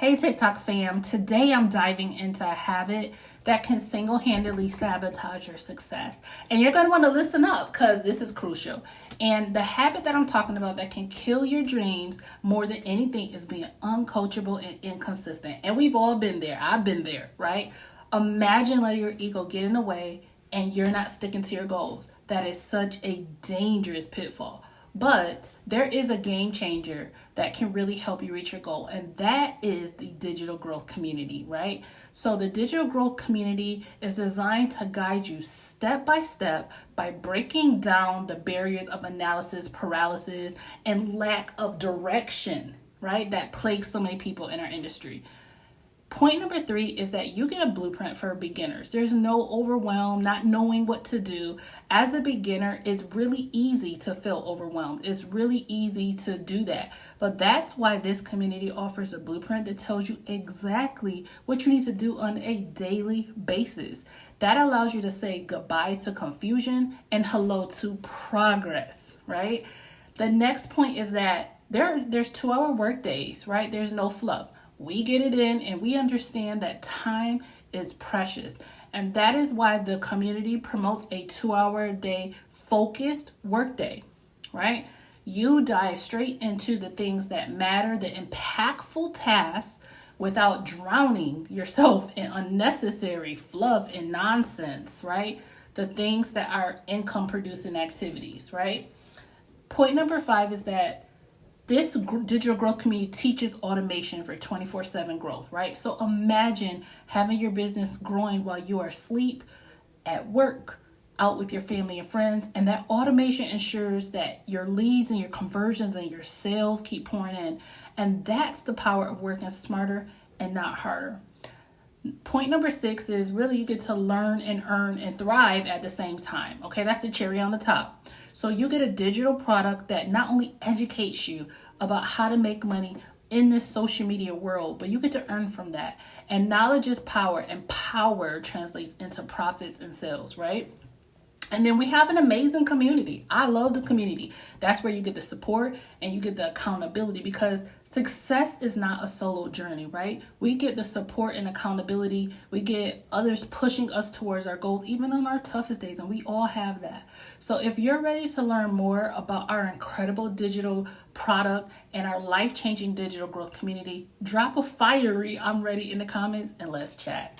Hey TikTok fam, today I'm diving into a habit that can single-handedly sabotage your success. And you're going to want to listen up because this is crucial. And the habit that I'm talking about that can kill your dreams more than anything is being uncoachable and inconsistent. And we've all been there. I've been there, right? Imagine letting your ego get in the way and you're not sticking to your goals. That is such a dangerous pitfall. But there is a game changer that can really help you reach your goal, and that is the digital growth community, right? So the digital growth community is designed to guide you step by step by breaking down the barriers of analysis paralysis and lack of direction, right? That plagues so many people in our industry. Point number 3 is that you get a blueprint for beginners. There's no overwhelm, not knowing what to do. As a beginner, it's really easy to feel overwhelmed. It's really easy to do that. But that's why this community offers a blueprint that tells you exactly what you need to do on a daily basis. That allows you to say goodbye to confusion and hello to progress, right? The next point is that there's 2-hour work days, right? There's no fluff. We get it in and we understand that time is precious. And that is why the community promotes a 2-hour a day focused workday, right? You dive straight into the things that matter, the impactful tasks without drowning yourself in unnecessary fluff and nonsense, right? The things that are income producing activities, right? Point number 5 is that this digital growth community teaches automation for 24/7 growth, right? So imagine having your business growing while you are asleep, at work, out with your family and friends, and that automation ensures that your leads and your conversions and your sales keep pouring in. And that's the power of working smarter and not harder. Point number 6 is really you get to learn and earn and thrive at the same time. Okay, that's the cherry on the top. So you get a digital product that not only educates you about how to make money in this social media world, but you get to earn from that. And knowledge is power, and power translates into profits and sales, right? And then we have an amazing community. I love the community. That's where you get the support and you get the accountability, because success is not a solo journey, right? We get the support and accountability. We get others pushing us towards our goals, even on our toughest days, and we all have that. So if you're ready to learn more about our incredible digital product and our life-changing digital growth community, drop a fiery "I'm ready" in the comments and let's chat.